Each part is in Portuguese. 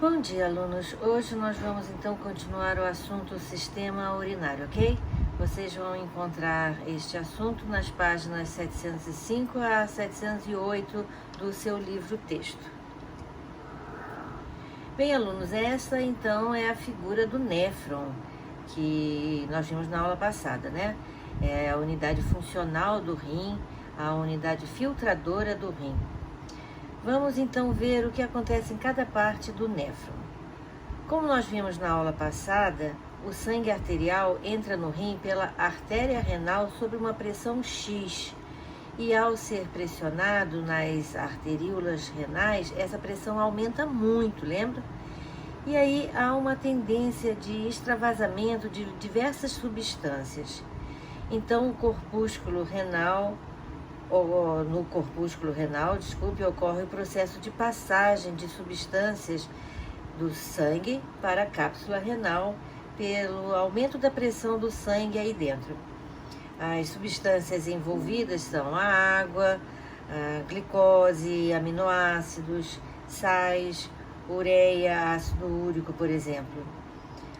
Bom dia, alunos. Hoje nós vamos então continuar o assunto sistema urinário, ok? Vocês vão encontrar este assunto nas páginas 705 a 708 do seu livro-texto. Bem, alunos, essa então é a figura do néfron, que nós vimos na aula passada, né? É a unidade funcional do rim, a unidade filtradora do rim. Vamos então ver o que acontece em cada parte do néfron. Como nós vimos na aula passada, o sangue arterial entra no rim pela artéria renal sob uma pressão X e ao ser pressionado nas arteríolas renais, essa pressão aumenta muito, lembra? E aí há uma tendência de extravasamento de diversas substâncias. Então o corpúsculo renal no corpúsculo renal, ocorre o processo de passagem de substâncias do sangue para a cápsula renal pelo aumento da pressão do sangue aí dentro. As substâncias envolvidas são a água, a glicose, aminoácidos, sais, ureia, ácido úrico, por exemplo.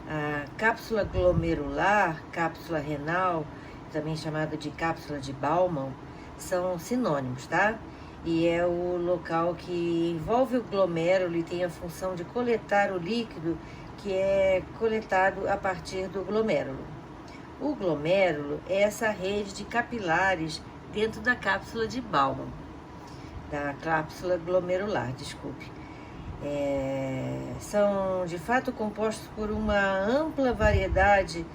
A cápsula glomerular, cápsula renal, também chamada de cápsula de Bowman, são sinônimos, tá? E é o local que envolve o glomérulo e tem a função de coletar o líquido que é coletado a partir do glomérulo. O glomérulo é essa rede de capilares dentro da cápsula de Bowman, da cápsula glomerular, desculpe. São de fato compostos por uma ampla variedade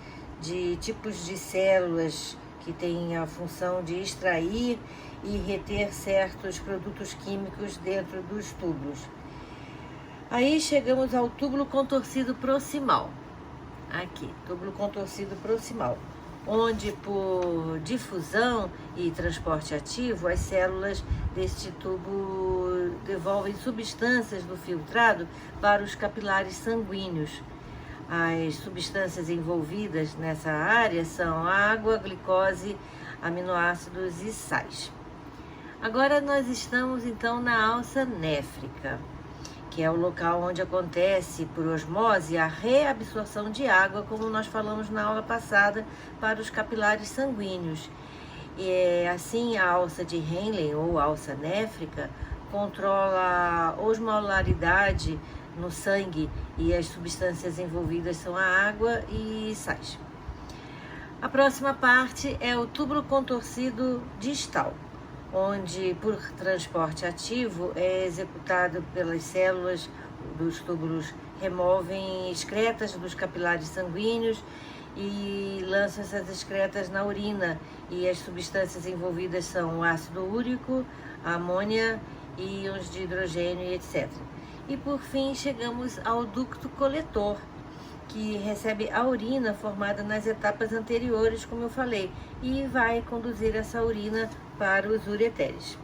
de tipos de células que tem a função de extrair e reter certos produtos químicos dentro dos túbulos. Aí chegamos ao túbulo contorcido proximal. Aqui, túbulo contorcido proximal, onde por difusão e transporte ativo, as células deste tubo devolvem substâncias do filtrado para os capilares sanguíneos. As substâncias envolvidas nessa área são água, glicose, aminoácidos e sais. Agora nós estamos então na alça néfrica, que é o local onde acontece por osmose a reabsorção de água, como nós falamos na aula passada, para os capilares sanguíneos. E assim a alça de Henle ou alça néfrica controla a osmolaridade no sangue e as substâncias envolvidas são a água e sais. A próxima parte é o túbulo contorcido distal, onde por transporte ativo é executado pelas células dos túbulos, removem excretas dos capilares sanguíneos e lançam essas excretas na urina, e as substâncias envolvidas são o ácido úrico, a amônia, íons de hidrogênio e etc. E por fim chegamos ao ducto coletor, que recebe a urina formada nas etapas anteriores, como eu falei, e vai conduzir essa urina para os ureteres.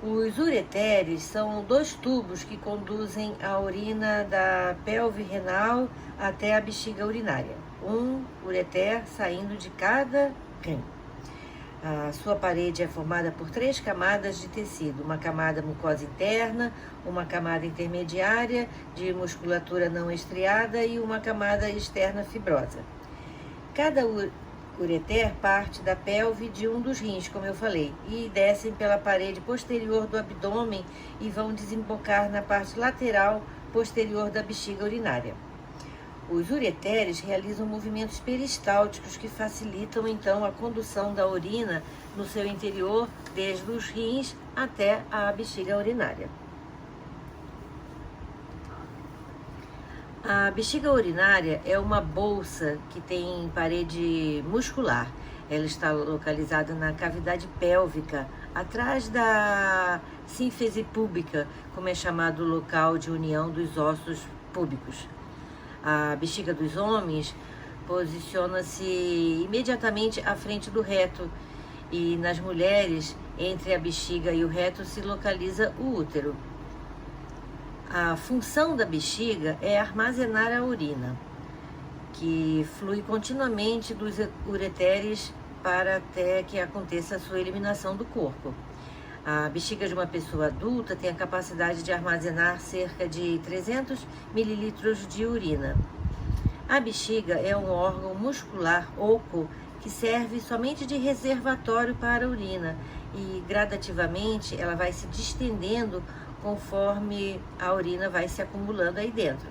Os ureteres são dois tubos que conduzem a urina da pelve renal até a bexiga urinária, um ureter saindo de cada rim. A sua parede é formada por 3 camadas de tecido, uma camada mucosa interna, uma camada intermediária de musculatura não estriada e uma camada externa fibrosa. Cada ureter parte da pelve de um dos rins, como eu falei, e descem pela parede posterior do abdômen e vão desembocar na parte lateral posterior da bexiga urinária. Os ureteres realizam movimentos peristálticos que facilitam então a condução da urina no seu interior, desde os rins até a bexiga urinária. A bexiga urinária é uma bolsa que tem parede muscular. Ela está localizada na cavidade pélvica, atrás da sínfise púbica, como é chamado o local de união dos ossos púbicos. A bexiga dos homens posiciona-se imediatamente à frente do reto, e nas mulheres, entre a bexiga e o reto, se localiza o útero. A função da bexiga é armazenar a urina, que flui continuamente dos ureteres para até que aconteça a sua eliminação do corpo. A bexiga de uma pessoa adulta tem a capacidade de armazenar cerca de 300 mililitros de urina. A bexiga é um órgão muscular oco que serve somente de reservatório para a urina e gradativamente ela vai se distendendo conforme a urina vai se acumulando aí dentro.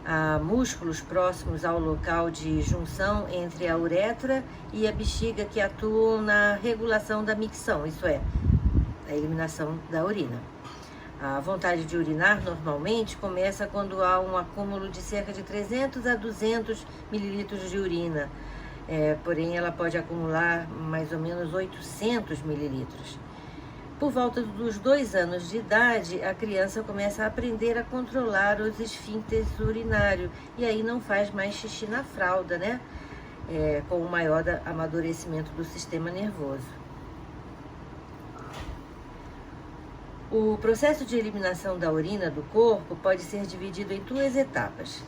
Há músculos próximos ao local de junção entre a uretra e a bexiga que atuam na regulação da micção, isso é, a eliminação da urina. A vontade de urinar normalmente começa quando há um acúmulo de cerca de 300 a 200 mililitros de urina, porém ela pode acumular mais ou menos 800 mililitros. Por volta dos 2 anos de idade, a criança começa a aprender a controlar os esfíncteres urinários e aí não faz mais xixi na fralda, né? Com o maior amadurecimento do sistema nervoso. O processo de eliminação da urina do corpo pode ser dividido em 2 etapas.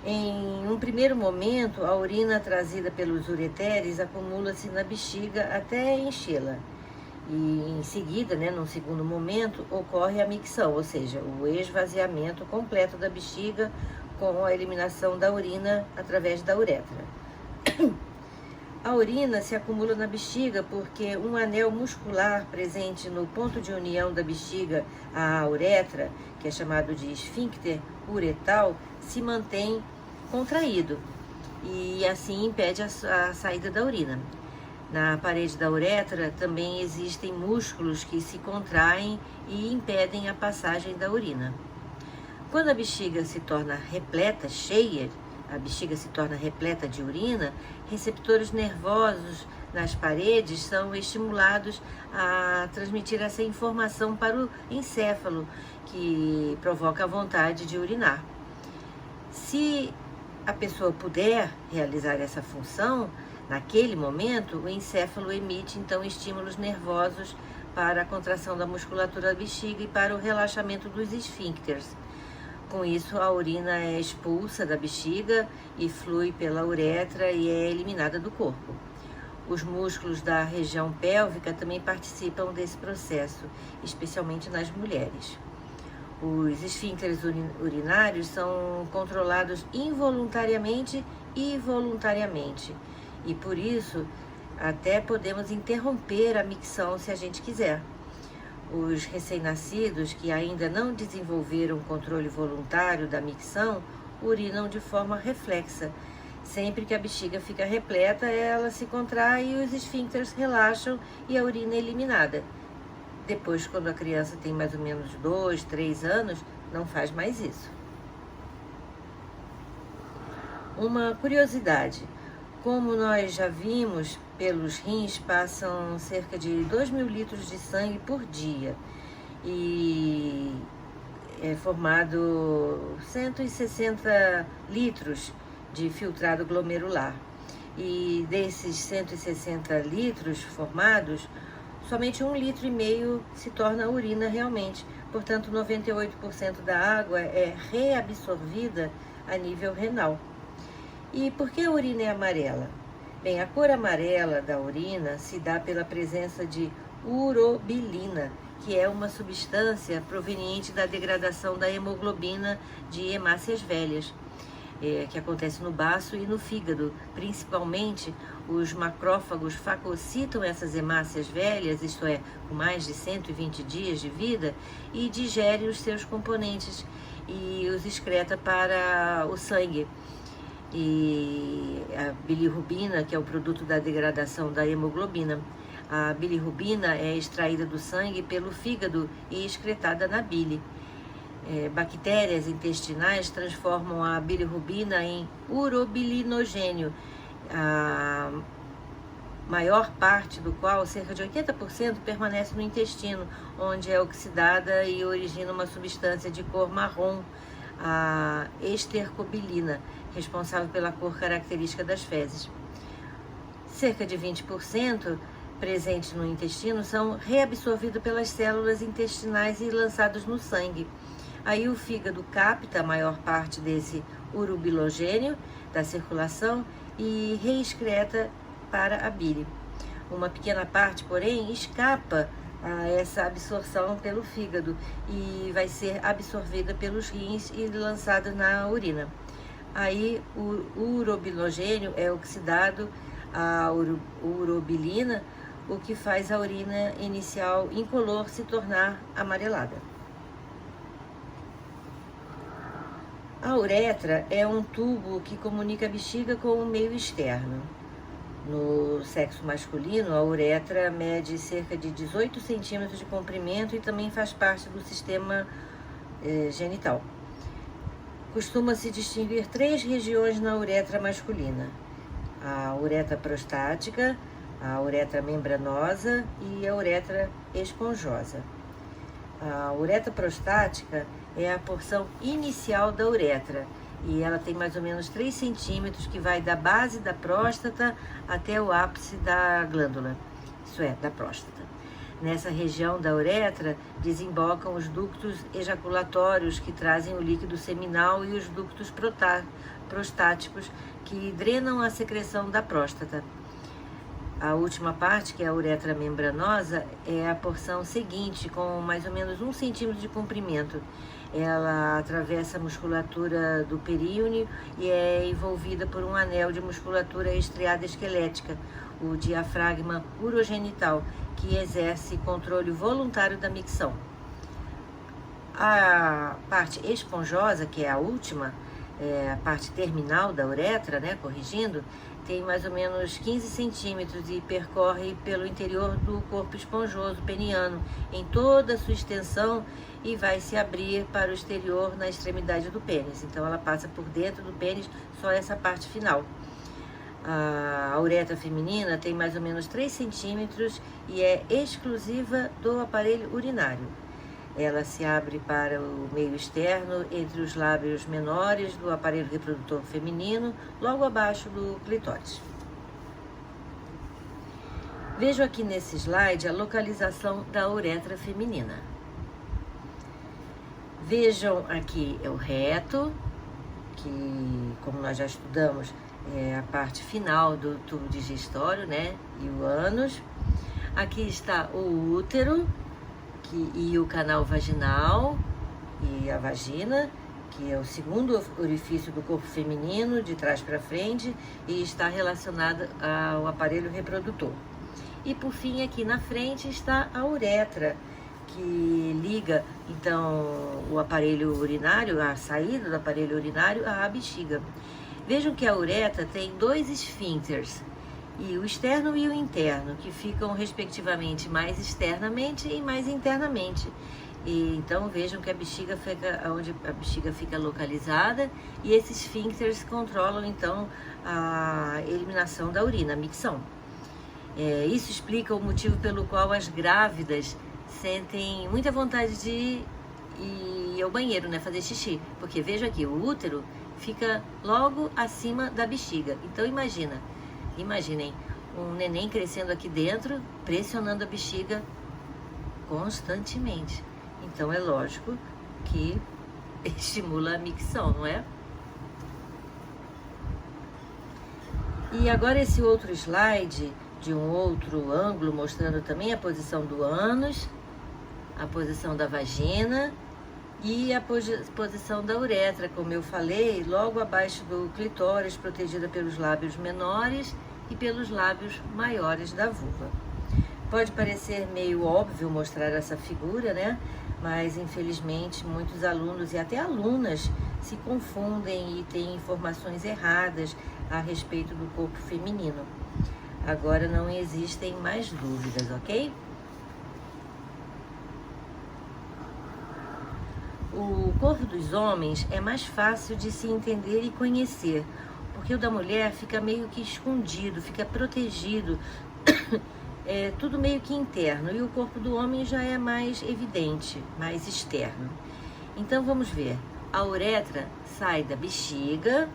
Em um primeiro momento, a urina trazida pelos ureteres acumula-se na bexiga até enchê-la. E em seguida, num segundo momento, ocorre a micção, ou seja, o esvaziamento completo da bexiga com a eliminação da urina através da uretra. A urina se acumula na bexiga porque um anel muscular presente no ponto de união da bexiga à uretra, que é chamado de esfíncter uretal, se mantém contraído e assim impede a saída da urina. Na parede da uretra também existem músculos que se contraem e impedem a passagem da urina. Quando a bexiga se torna repleta, cheia, a bexiga se torna repleta de urina, receptores nervosos nas paredes são estimulados a transmitir essa informação para o encéfalo, que provoca a vontade de urinar. Se a pessoa puder realizar essa função, naquele momento, o encéfalo emite então estímulos nervosos para a contração da musculatura da bexiga e para o relaxamento dos esfíncteres. Com isso, a urina é expulsa da bexiga e flui pela uretra e é eliminada do corpo. Os músculos da região pélvica também participam desse processo, especialmente nas mulheres. Os esfíncteres urinários são controlados involuntariamente e voluntariamente, e por isso até podemos interromper a micção se a gente quiser. Os recém-nascidos que ainda não desenvolveram controle voluntário da micção urinam de forma reflexa. Sempre que a bexiga fica repleta, ela se contrai e os esfíncteres relaxam e a urina é eliminada. Depois, quando a criança tem mais ou menos 2, 3 anos, não faz mais isso. Uma curiosidade: como nós já vimos, pelos rins passam cerca de 2.000 litros de sangue por dia e é formado 160 litros de filtrado glomerular. E desses 160 litros formados, somente 1,5 litro se torna urina realmente. Portanto, 98% da água é reabsorvida a nível renal. E por que a urina é amarela? Bem, a cor amarela da urina se dá pela presença de urobilina, que é uma substância proveniente da degradação da hemoglobina de hemácias velhas, que acontece no baço e no fígado. Principalmente, os macrófagos fagocitam essas hemácias velhas, isto é, com mais de 120 dias de vida, e digere os seus componentes e os excreta para o sangue. E a bilirrubina, que é o produto da degradação da hemoglobina. A bilirrubina é extraída do sangue pelo fígado e excretada na bile. Bactérias intestinais transformam a bilirrubina em urobilinogênio, a maior parte do qual, cerca de 80%, permanece no intestino, onde é oxidada e origina uma substância de cor marrom, a estercobilina, responsável pela cor característica das fezes. Cerca de 20% presentes no intestino são reabsorvidos pelas células intestinais e lançados no sangue. Aí o fígado capta a maior parte desse urobilogênio da circulação e reexcreta para a bile. Uma pequena parte, porém, escapa essa absorção pelo fígado e vai ser absorvida pelos rins e lançada na urina. Aí o urobilogênio é oxidado a urobilina, o que faz a urina inicial incolor se tornar amarelada. A uretra é um tubo que comunica a bexiga com o meio externo. No sexo masculino, a uretra mede cerca de 18 centímetros de comprimento e também faz parte do sistema genital. Costuma-se distinguir 3 regiões na uretra masculina: a uretra prostática, a uretra membranosa e a uretra esponjosa. A uretra prostática é a porção inicial da uretra e ela tem mais ou menos 3 centímetros, que vai da base da próstata até o ápice da glândula, isso é, da próstata. Nessa região da uretra desembocam os ductos ejaculatórios, que trazem o líquido seminal, e os ductos prostáticos, que drenam a secreção da próstata. A última parte, que é a uretra membranosa, é a porção seguinte, com mais ou menos 1 centímetro de comprimento. Ela atravessa a musculatura do períono e é envolvida por um anel de musculatura estriada esquelética, o diafragma urogenital, que exerce controle voluntário da micção. A parte esponjosa, que é a última, a parte terminal da uretra, corrigindo, tem mais ou menos 15 centímetros e percorre pelo interior do corpo esponjoso peniano em toda a sua extensão e vai se abrir para o exterior na extremidade do pênis. Então ela passa por dentro do pênis, só essa parte final. A uretra feminina tem mais ou menos 3 centímetros e é exclusiva do aparelho urinário. Ela se abre para o meio externo, entre os lábios menores do aparelho reprodutor feminino, logo abaixo do clitóris. Vejo aqui nesse slide a localização da uretra feminina. Vejam aqui o reto, que, como nós já estudamos, é a parte final do tubo digestório, e o ânus. Aqui está o útero, e o canal vaginal e a vagina, que é o segundo orifício do corpo feminino, de trás para frente, e está relacionado ao aparelho reprodutor. E por fim, aqui na frente está a uretra, que liga então o aparelho urinário, a saída do aparelho urinário, à bexiga. Vejam que a uretra tem 2 esfíncteres, e o externo e o interno, que ficam respectivamente mais externamente e mais internamente. E então vejam que a bexiga fica onde a bexiga fica localizada, e esses esfíncteres controlam então a eliminação da urina, a micção. Isso explica o motivo pelo qual as grávidas sentem muita vontade de ir ao banheiro, fazer xixi, porque veja aqui, o útero fica logo acima da bexiga. Então imaginem um neném crescendo aqui dentro, pressionando a bexiga constantemente. Então é lógico que estimula a micção, não é? E agora esse outro slide, de um outro ângulo, mostrando também a posição do ânus, a posição da vagina e a posição da uretra, como eu falei, logo abaixo do clitóris, protegida pelos lábios menores e pelos lábios maiores da vulva. Pode parecer meio óbvio mostrar essa figura, mas infelizmente muitos alunos e até alunas se confundem e têm informações erradas a respeito do corpo feminino. Agora não existem mais dúvidas, ok? O corpo dos homens é mais fácil de se entender e conhecer, porque o da mulher fica meio que escondido, fica protegido, é tudo meio que interno, e o corpo do homem já é mais evidente, mais externo. Então vamos ver, a uretra sai da bexiga,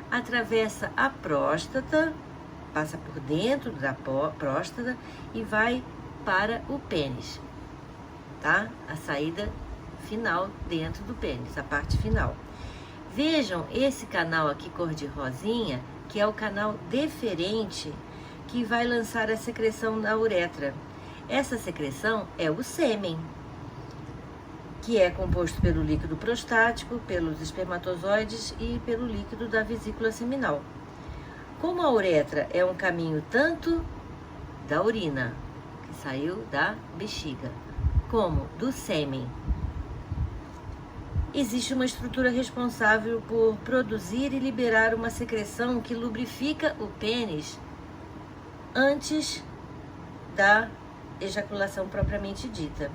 atravessa a próstata, passa por dentro da próstata e vai para o pênis, tá? A saída final dentro do pênis, a parte final. Vejam esse canal aqui cor de rosinha, que é o canal deferente, que vai lançar a secreção da uretra. Essa secreção é o sêmen, que é composto pelo líquido prostático, pelos espermatozoides e pelo líquido da vesícula seminal. Como a uretra é um caminho tanto da urina, que saiu da bexiga, como do sêmen, existe uma estrutura responsável por produzir e liberar uma secreção que lubrifica o pênis antes da ejaculação propriamente dita.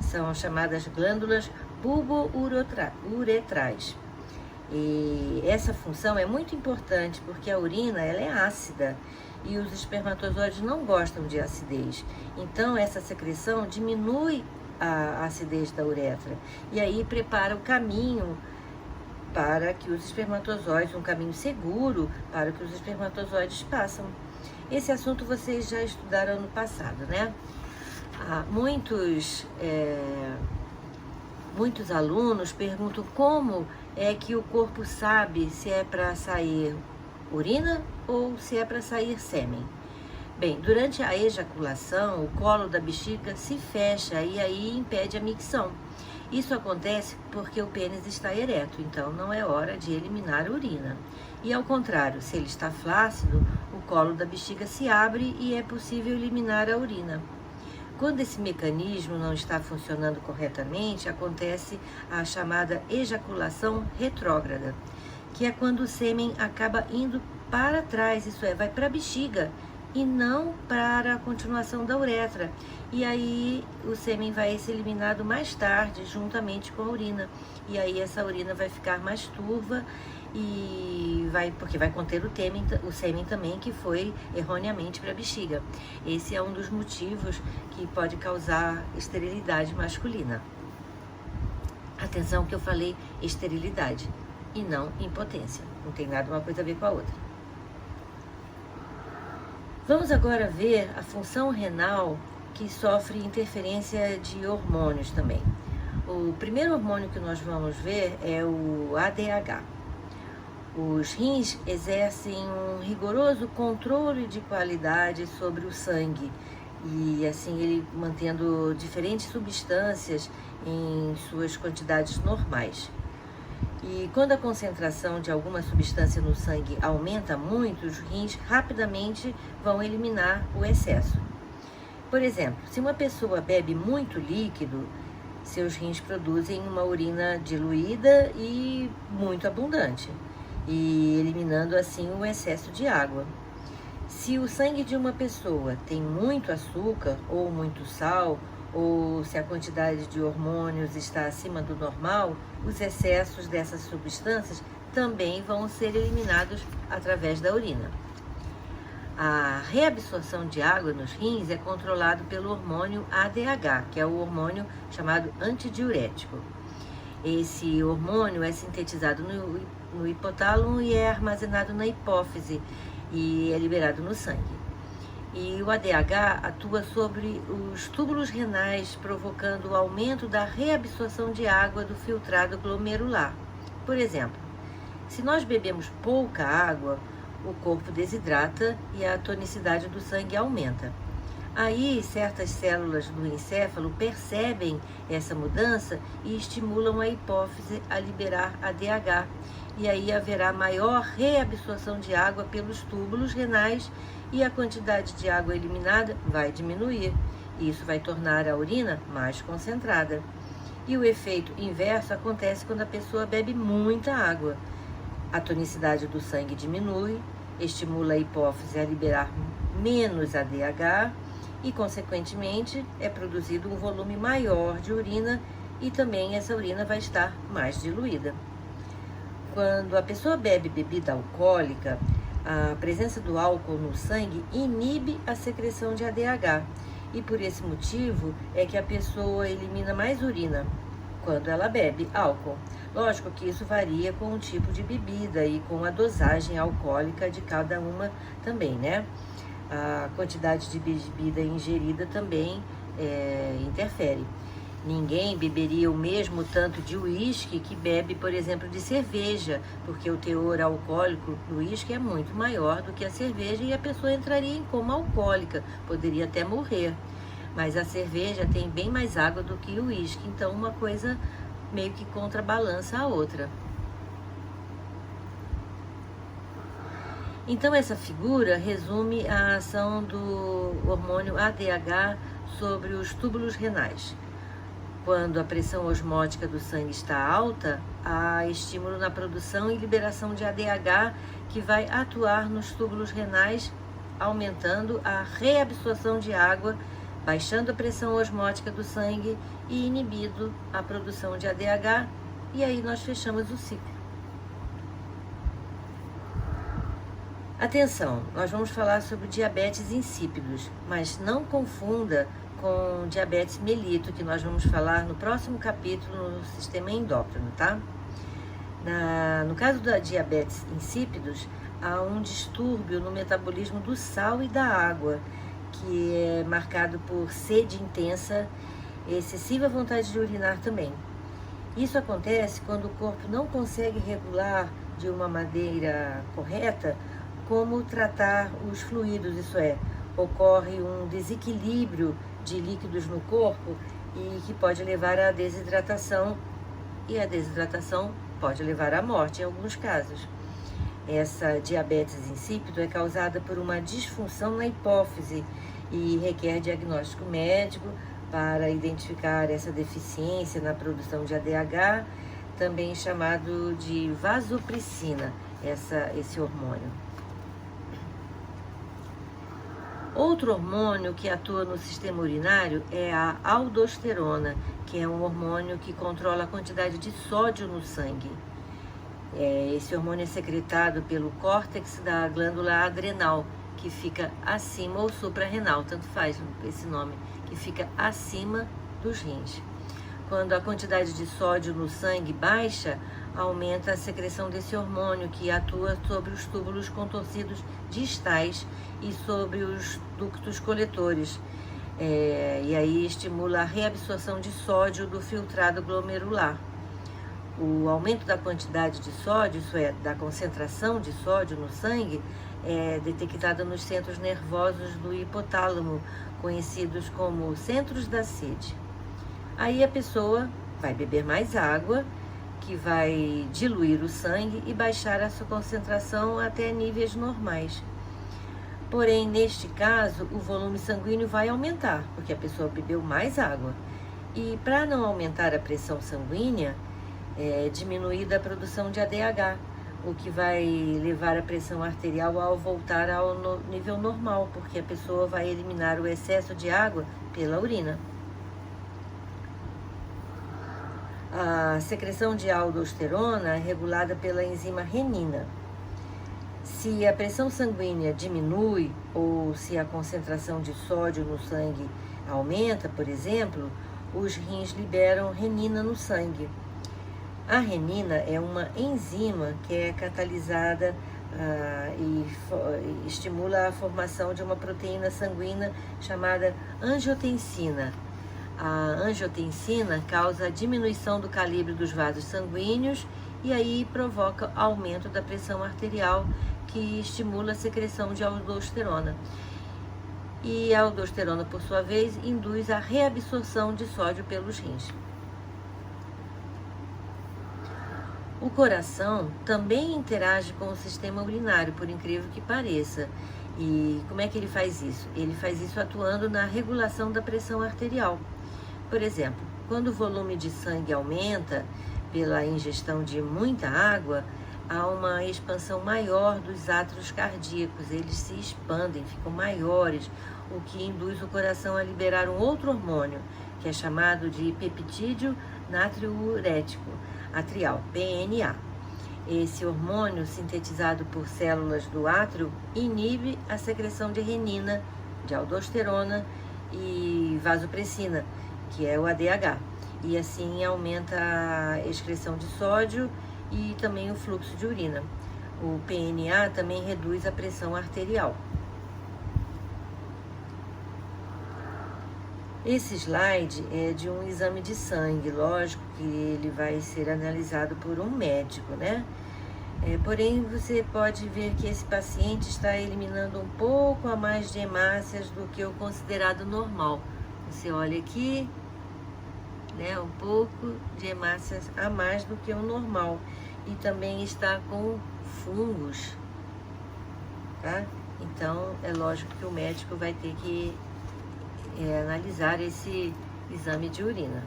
São chamadas glândulas bulbouretrais. E essa função é muito importante porque a urina ela é ácida e os espermatozoides não gostam de acidez. Então essa secreção diminui a acidez da uretra e aí prepara o caminho para que os espermatozoides, um caminho seguro para que os espermatozoides passem. Esse assunto vocês já estudaram no passado, né? Muitos alunos perguntam como é que o corpo sabe se é para sair urina ou se é para sair sêmen. Bem, durante a ejaculação, o colo da bexiga se fecha e aí impede a micção. Isso acontece porque o pênis está ereto, então não é hora de eliminar a urina. E ao contrário, se ele está flácido, o colo da bexiga se abre e é possível eliminar a urina. Quando esse mecanismo não está funcionando corretamente, acontece a chamada ejaculação retrógrada, que é quando o sêmen acaba indo para trás, isso é, vai para a bexiga e não para a continuação da uretra. E aí o sêmen vai ser eliminado mais tarde, juntamente com a urina. E aí essa urina vai ficar mais turva porque vai conter o sêmen também, que foi erroneamente para a bexiga. Esse é um dos motivos que pode causar esterilidade masculina. Atenção que eu falei esterilidade e não impotência. Não tem nada uma coisa a ver com a outra. Vamos agora ver a função renal que sofre interferência de hormônios também. O primeiro hormônio que nós vamos ver é o ADH. Os rins exercem um rigoroso controle de qualidade sobre o sangue e assim ele mantendo diferentes substâncias em suas quantidades normais. E quando a concentração de alguma substância no sangue aumenta muito, os rins rapidamente vão eliminar o excesso. Por exemplo, se uma pessoa bebe muito líquido, seus rins produzem uma urina diluída e muito abundante, e eliminando assim o excesso de água. Se o sangue de uma pessoa tem muito açúcar ou muito sal, ou se a quantidade de hormônios está acima do normal, os excessos dessas substâncias também vão ser eliminados através da urina. A reabsorção de água nos rins é controlado pelo hormônio ADH, que é o hormônio chamado antidiurético. Esse hormônio é sintetizado no hipotálamo e é armazenado na hipófise e é liberado no sangue. E o ADH atua sobre os túbulos renais, provocando o aumento da reabsorção de água do filtrado glomerular. Por exemplo, se nós bebemos pouca água, o corpo desidrata e a tonicidade do sangue aumenta. Aí, certas células do encéfalo percebem essa mudança e estimulam a hipófise a liberar ADH. E aí haverá maior reabsorção de água pelos túbulos renais e a quantidade de água eliminada vai diminuir. Isso vai tornar a urina mais concentrada. E o efeito inverso acontece quando a pessoa bebe muita água. A tonicidade do sangue diminui, estimula a hipófise a liberar menos ADH e, consequentemente, é produzido um volume maior de urina e também essa urina vai estar mais diluída. Quando a pessoa bebe bebida alcoólica, a presença do álcool no sangue inibe a secreção de ADH e por esse motivo é que a pessoa elimina mais urina quando ela bebe álcool. Lógico que isso varia com o tipo de bebida e com a dosagem alcoólica de cada uma também, né? A quantidade de bebida ingerida também interfere. Ninguém beberia o mesmo tanto de uísque que bebe, por exemplo, de cerveja, porque o teor alcoólico do uísque é muito maior do que a cerveja e a pessoa entraria em coma alcoólica, poderia até morrer. Mas a cerveja tem bem mais água do que o uísque, então uma coisa meio que contrabalança a outra. Então essa figura resume a ação do hormônio ADH sobre os túbulos renais. Quando a pressão osmótica do sangue está alta, há estímulo na produção e liberação de ADH que vai atuar nos túbulos renais, aumentando a reabsorção de água, baixando a pressão osmótica do sangue e inibindo a produção de ADH, e aí nós fechamos o ciclo. Atenção, nós vamos falar sobre diabetes insípidos, mas não confunda com diabetes melito, que nós vamos falar no próximo capítulo no sistema endócrino, tá? No caso da diabetes insípidos, há um distúrbio no metabolismo do sal e da água, que é marcado por sede intensa, excessiva vontade de urinar também. Isso acontece quando o corpo não consegue regular de uma maneira correta como tratar os fluidos, isso é, ocorre um desequilíbrio de líquidos no corpo e que pode levar à desidratação, e a desidratação pode levar à morte em alguns casos. Essa diabetes insípido é causada por uma disfunção na hipófise e requer diagnóstico médico para identificar essa deficiência na produção de ADH, também chamado de vasopressina, esse hormônio. Outro hormônio que atua no sistema urinário é a aldosterona, que é um hormônio que controla a quantidade de sódio no sangue. Esse hormônio é secretado pelo córtex da glândula adrenal, que fica acima, ou suprarrenal, tanto faz esse nome, que fica acima dos rins. Quando a quantidade de sódio no sangue baixa, aumenta a secreção desse hormônio, que atua sobre os túbulos contorcidos distais e sobre os ductos coletores, e aí estimula a reabsorção de sódio do filtrado glomerular. O aumento da quantidade de sódio, isso é, da concentração de sódio no sangue, é detectada nos centros nervosos do hipotálamo, conhecidos como centros da sede. Aí a pessoa vai beber mais água, que vai diluir o sangue e baixar a sua concentração até níveis normais. Porém, neste caso, o volume sanguíneo vai aumentar, porque a pessoa bebeu mais água. E para não aumentar a pressão sanguínea, é diminuída a produção de ADH, o que vai levar a pressão arterial ao voltar ao nível normal, porque a pessoa vai eliminar o excesso de água pela urina. A secreção de aldosterona é regulada pela enzima renina. Se a pressão sanguínea diminui ou se a concentração de sódio no sangue aumenta, por exemplo, os rins liberam renina no sangue. A renina é uma enzima que é catalisada e estimula a formação de uma proteína sanguínea chamada angiotensina. A angiotensina causa a diminuição do calibre dos vasos sanguíneos e aí provoca aumento da pressão arterial, que estimula a secreção de aldosterona. E a aldosterona, por sua vez, induz a reabsorção de sódio pelos rins. O coração também interage com o sistema urinário, por incrível que pareça. E como é que ele faz isso? Ele faz isso atuando na regulação da pressão arterial. Por exemplo, quando o volume de sangue aumenta pela ingestão de muita água, há uma expansão maior dos átrios cardíacos, eles se expandem, ficam maiores, o que induz o coração a liberar um outro hormônio, que é chamado de peptídeo natriurético atrial, PNA. Esse hormônio, sintetizado por células do átrio, inibe a secreção de renina, de aldosterona e vasopressina, que é o ADH, e assim aumenta a excreção de sódio e também o fluxo de urina. O PNA também reduz a pressão arterial. Esse slide é de um exame de sangue, lógico que ele vai ser analisado por um médico, né? Porém, você pode ver que esse paciente está eliminando um pouco a mais de hemácias do que o considerado normal. Você olha aqui, né, um pouco de hemácias a mais do que o normal. E também está com fungos, tá? Então, é lógico que o médico vai ter que analisar esse exame de urina.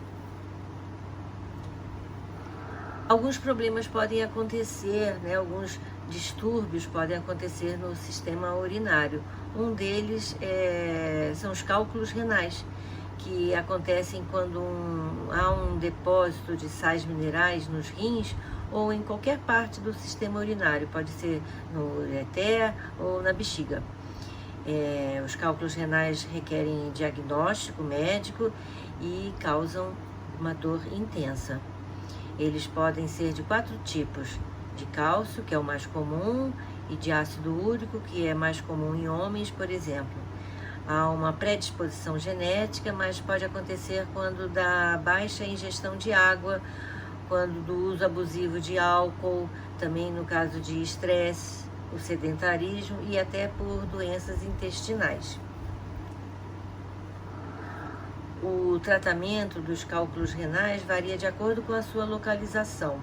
Alguns problemas podem acontecer, né? Alguns distúrbios podem acontecer no sistema urinário. Um deles são os cálculos renais, que acontecem quando há um depósito de sais minerais nos rins ou em qualquer parte do sistema urinário, pode ser no ureter ou na bexiga. Os cálculos renais requerem diagnóstico médico e causam uma dor intensa. Eles podem ser de 4 tipos: de cálcio, que é o mais comum, e de ácido úrico, que é mais comum em homens, por exemplo. Há uma predisposição genética, mas pode acontecer quando dá baixa ingestão de água, quando do uso abusivo de álcool, também no caso de estresse, o sedentarismo e até por doenças intestinais. O tratamento dos cálculos renais varia de acordo com a sua localização,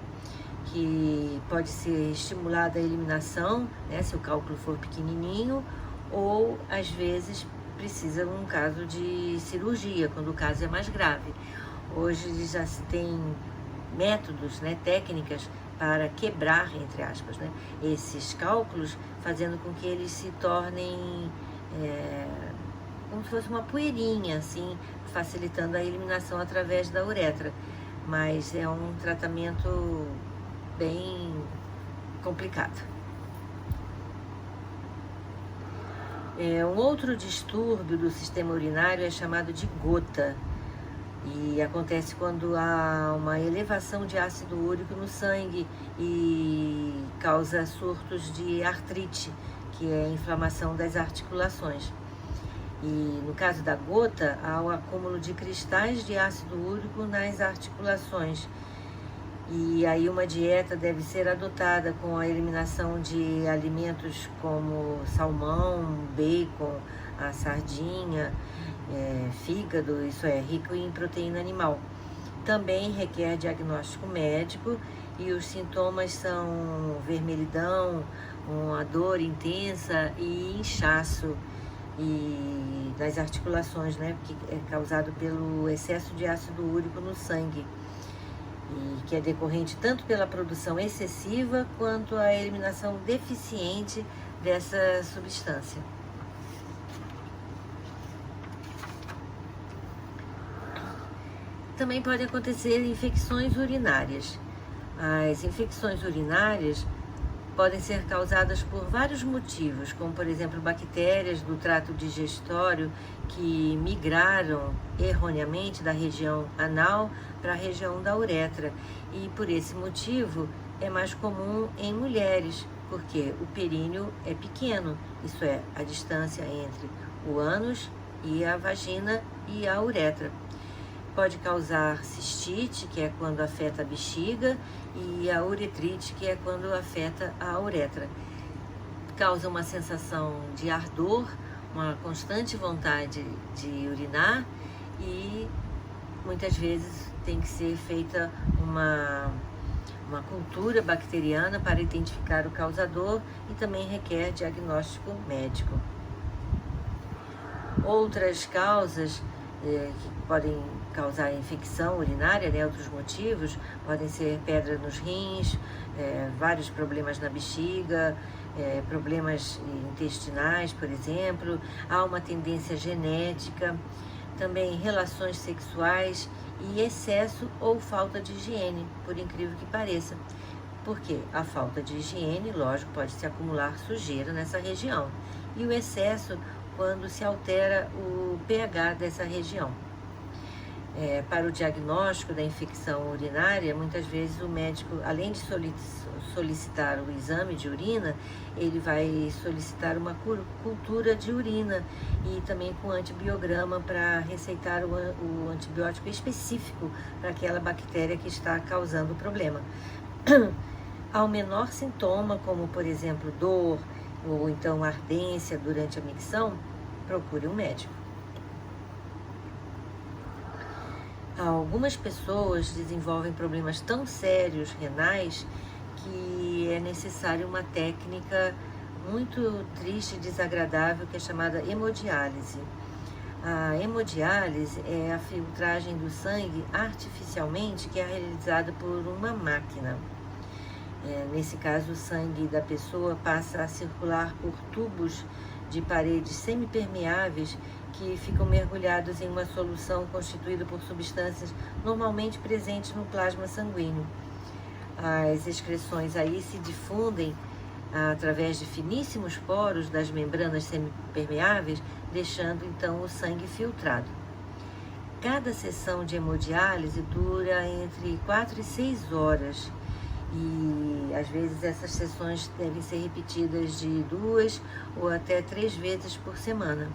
que pode ser estimulada a eliminação, né, se o cálculo for pequenininho, ou às vezes precisa um caso de cirurgia, quando o caso é mais grave. Hoje já se tem métodos, né, técnicas para quebrar, entre aspas, né, esses cálculos, fazendo com que eles se tornem como se fosse uma poeirinha, assim, facilitando a eliminação através da uretra. Mas é um tratamento bem complicado. Um outro distúrbio do sistema urinário é chamado de gota, e acontece quando há uma elevação de ácido úrico no sangue e causa surtos de artrite, que é a inflamação das articulações. E no caso da gota, há o acúmulo de cristais de ácido úrico nas articulações. E aí uma dieta deve ser adotada com a eliminação de alimentos como salmão, bacon, a sardinha, fígado, isso é rico em proteína animal. Também requer diagnóstico médico e os sintomas são vermelhidão, uma dor intensa e inchaço e nas articulações, né, que é causado pelo excesso de ácido úrico no sangue, e que é decorrente tanto pela produção excessiva quanto a eliminação deficiente dessa substância. Também podem acontecer infecções urinárias. As infecções urinárias podem ser causadas por vários motivos, como por exemplo bactérias do trato digestório que migraram erroneamente da região anal para a região da uretra, e por esse motivo é mais comum em mulheres, porque o períneo é pequeno, isso é, a distância entre o ânus e a vagina e a uretra. Pode causar cistite, que é quando afeta a bexiga, e a uretrite, que é quando afeta a uretra. Causa uma sensação de ardor, uma constante vontade de urinar, e muitas vezes tem que ser feita uma cultura bacteriana para identificar o causador e também requer diagnóstico médico. Outras causas que podem causar infecção urinária, né, outros motivos, podem ser pedra nos rins, vários problemas na bexiga, problemas intestinais, por exemplo. Há uma tendência genética, também relações sexuais e excesso ou falta de higiene, por incrível que pareça. Porque a falta de higiene, lógico, pode se acumular sujeira nessa região. E o excesso, quando se altera o pH dessa região. Para o diagnóstico da infecção urinária, muitas vezes o médico, além de solicitar o exame de urina, ele vai solicitar uma cultura de urina e também com antibiograma para receitar o antibiótico específico para aquela bactéria que está causando o problema. Ao menor sintoma, como por exemplo dor ou então ardência durante a micção, procure um médico. Algumas pessoas desenvolvem problemas tão sérios renais que é necessária uma técnica muito triste e desagradável que é chamada hemodiálise. A hemodiálise é a filtragem do sangue artificialmente que é realizada por uma máquina. Nesse caso, o sangue da pessoa passa a circular por tubos de paredes semipermeáveis que ficam mergulhados em uma solução constituída por substâncias normalmente presentes no plasma sanguíneo. As excreções aí se difundem através de finíssimos poros das membranas semipermeáveis, deixando então o sangue filtrado. Cada sessão de hemodiálise dura entre 4 e 6 horas e às vezes essas sessões devem ser repetidas de 2 ou até 3 vezes por semana.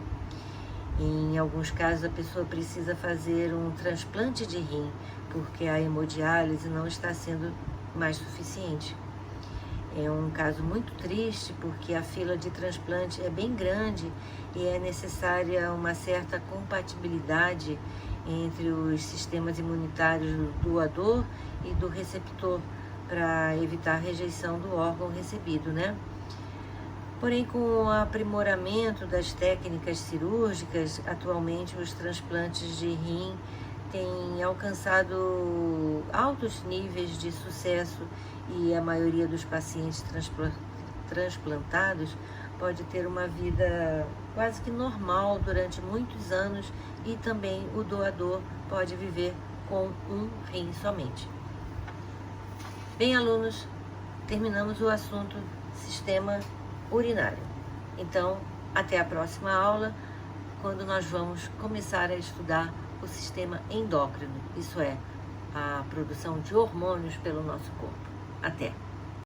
Em alguns casos a pessoa precisa fazer um transplante de rim, porque a hemodiálise não está sendo mais suficiente. É um caso muito triste porque a fila de transplante é bem grande e é necessária uma certa compatibilidade entre os sistemas imunitários do doador e do receptor para evitar a rejeição do órgão recebido, né? Porém, com o aprimoramento das técnicas cirúrgicas, atualmente os transplantes de rim têm alcançado altos níveis de sucesso e a maioria dos pacientes transplantados pode ter uma vida quase que normal durante muitos anos e também o doador pode viver com um rim somente. Bem, alunos, terminamos o assunto sistema urinário. Então, até a próxima aula, quando nós vamos começar a estudar o sistema endócrino, isso é, a produção de hormônios pelo nosso corpo. Até!